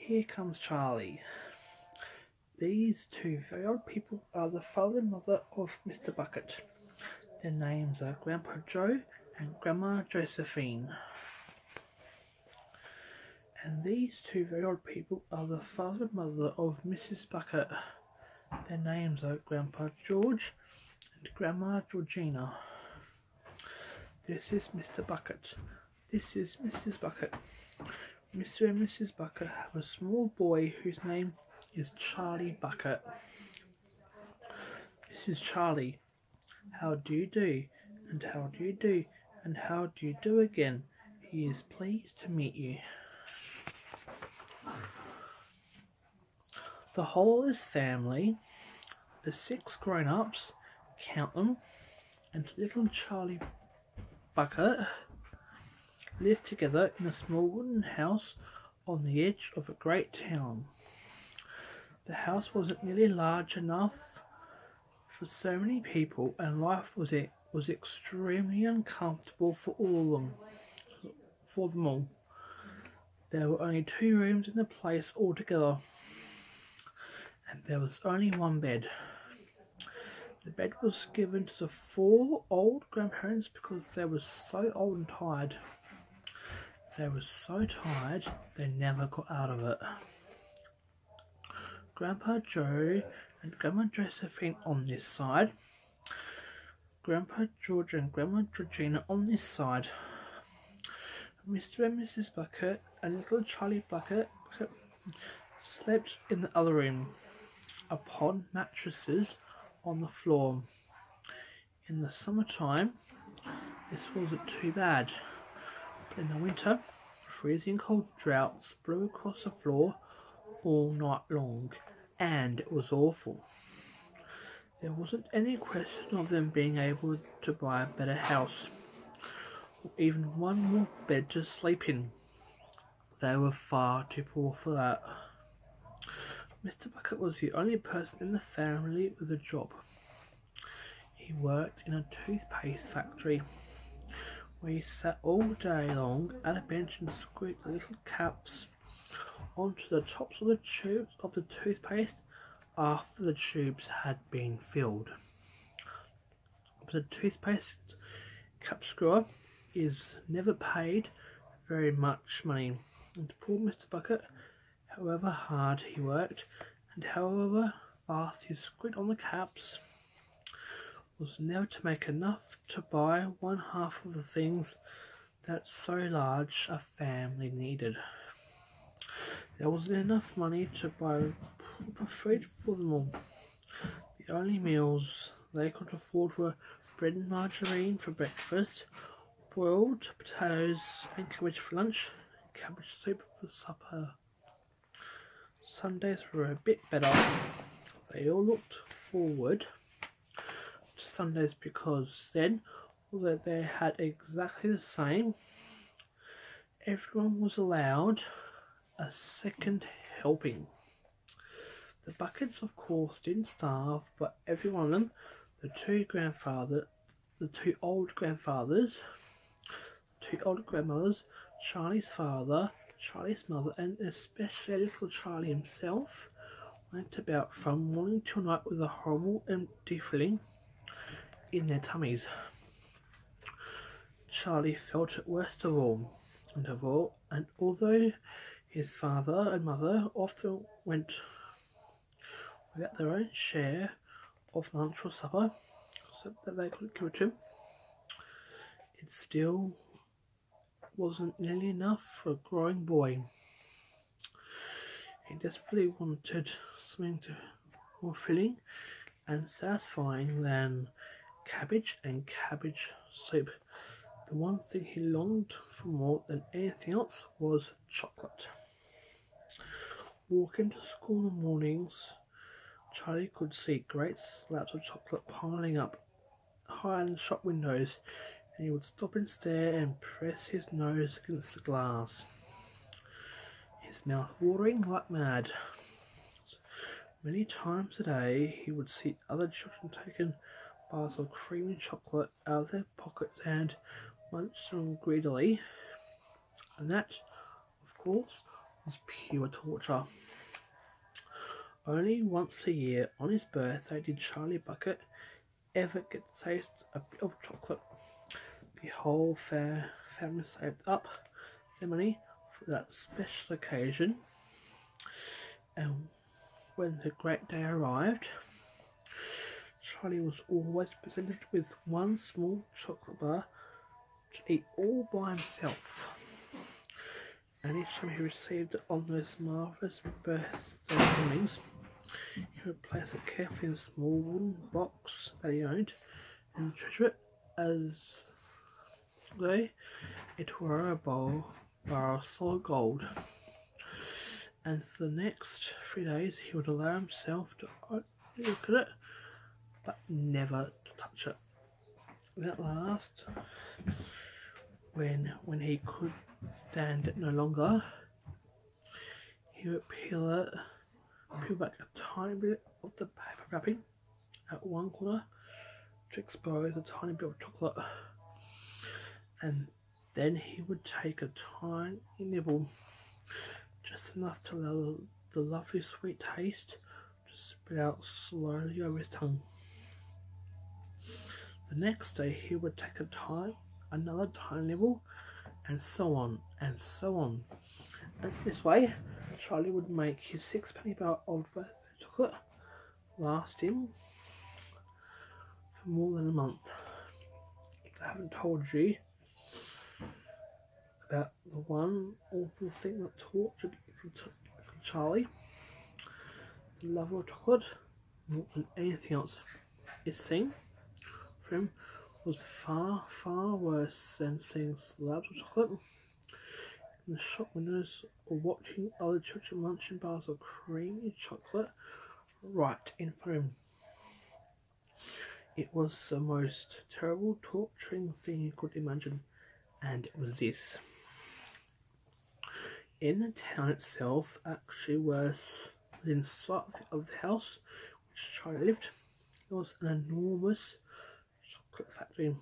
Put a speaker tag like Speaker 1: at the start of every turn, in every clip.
Speaker 1: Here comes Charlie. These two very old people are the father and mother of Mr. Bucket. Their names are Grandpa Joe and Grandma Josephine. And these two very old people are the father and mother of Mrs. Bucket. Their names are Grandpa George and Grandma Georgina. This is Mr. Bucket. This is Mrs. Bucket. Mr. and Mrs. Bucket have a small boy whose name is Charlie Bucket. This is Charlie. How do you do? And how do you do? And how do you do again? He is pleased to meet you. The whole of his family, the 6 grown-ups, count them, and little Charlie Bucket live together in a small wooden house on the edge of a great town. The house wasn't nearly large enough for so many people, and life was extremely uncomfortable for them all. There were only 2 rooms in the place altogether, and there was only one bed. The bed was given to the 4 old grandparents because they were so old and tired. They were so tired they never got out of it. Grandpa Joe and Grandma Josephine on this side, Grandpa George and Grandma Georgina on this side. Mr. and Mrs. Bucket and little Charlie Bucket slept in the other room, upon mattresses on the floor. In the summertime, this wasn't too bad, but in the winter, freezing cold droughts blew across the floor all night long, and it was awful. There wasn't any question of them being able to buy a better house, or even one more bed to sleep in. They were far too poor for that. Mr. Bucket was the only person in the family with a job. He worked in a toothpaste factory, where he sat all day long at a bench and screwed the little caps onto the tops of the tubes of the toothpaste after the tubes had been filled. But the toothpaste cap screwer is never paid very much money, and poor Mr. Bucket, however hard he worked and however fast he screwed on the caps, was never to make enough to buy 1/2 of the things that so large a family needed. There wasn't enough money to buy proper food for them all. The only meals they could afford were bread and margarine for breakfast, boiled potatoes and cabbage for lunch, and cabbage soup for supper. Sundays were a bit better. They all looked forward to Sundays because then, although they had exactly the same, everyone was allowed a second helping. The Buckets, of course, didn't starve, but every one of them, the 2 old grandfathers, 2 old grandmothers, Charlie's father, Charlie's mother, and especially little Charlie himself, went about from morning till night with a horrible empty feeling in their tummies. Charlie felt it worst of all, and although his father and mother often went without their own share of lunch or supper, so that they could give it to him, it still wasn't nearly enough for a growing boy. He desperately wanted something more filling and satisfying than cabbage and cabbage soup. The one thing he longed for more than anything else was chocolate. Walking to school in the mornings, Charlie could see great slabs of chocolate piling up high in the shop windows, and he would stop and stare and press his nose against the glass, his mouth watering like mad. Many times a day he would see other children taking bars of creamy chocolate out of their pockets and munch them greedily, and that, of course, was pure torture. Only once a year on his birthday did Charlie Bucket ever get to taste a bit of chocolate. The whole family saved up their money for that special occasion, and when the great day arrived, Charlie was always presented with one small chocolate bar to eat all by himself. And each time he received it on those marvellous birthday mornings, he would place it carefully in a small wooden box that he owned and treasure it as though it were a bar of solid gold. And for the next 3 days he would allow himself to look at it, but never to touch it. And at last, when he could stand it no longer, he would peel back a tiny bit of the paper wrapping at one corner to expose a tiny bit of chocolate, and then he would take a tiny nibble, just enough to allow the lovely sweet taste to spread out slowly over his tongue. The next day he would take another tiny nibble, and so on and so on. And this way Charlie would make his 6-penny bar of birthday chocolate last him for more than a month. I haven't told you about the one awful thing that tortured Charlie. The love of chocolate, more than anything else is seen for him, was far, far worse than seeing slabs of chocolate in the shop windows or watching other children munching bars of creamy chocolate right in front of him. It was the most terrible, torturing thing he could imagine, and it was this. In the town itself, actually within sight of the house which Charlie lived, there was an enormous chocolate factory.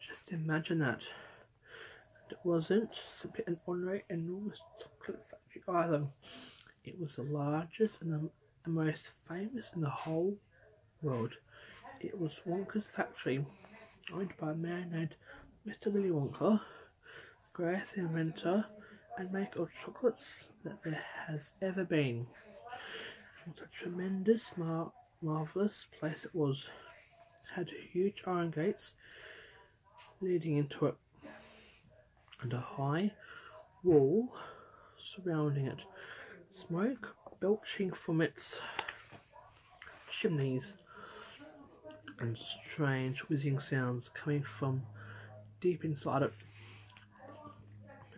Speaker 1: Just imagine that. And it wasn't simply an ordinary enormous chocolate factory either. It was the largest and the most famous in the whole world. It was Wonka's factory, owned by a man named Mr. Willy Wonka, the greatest inventor and maker of chocolates that there has ever been. What a tremendous, marvellous place it was. It had huge iron gates leading into it, and a high wall surrounding it, smoke belching from its chimneys, and strange whizzing sounds coming from deep inside it.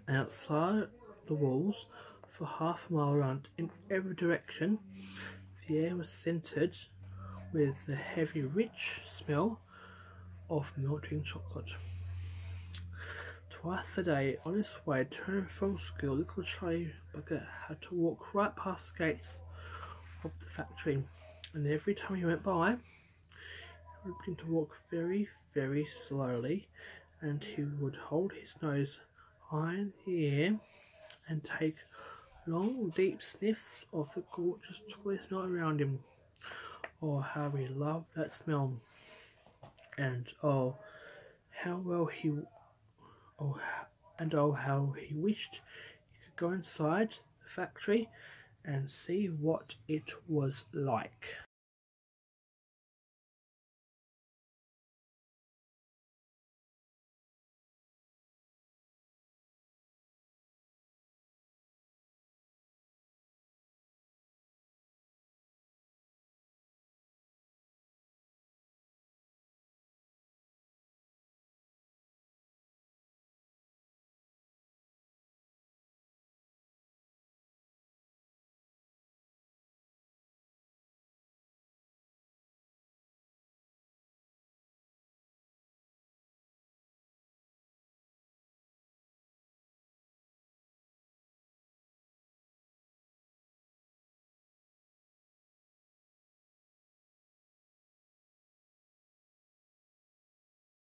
Speaker 1: And outside the walls, for half a mile around in every direction, the air was scented with the heavy, rich smell of melting chocolate. Twice a day, on his way to and from school, little Charlie Bucket had to walk right past the gates of the factory, and every time he went by, he would begin to walk very, very slowly, and he would hold his nose high in the air and take long, deep sniffs of the gorgeous chocolate smell around him. Oh, how he loved that smell, and how he wished he could go inside the factory and see what it was like.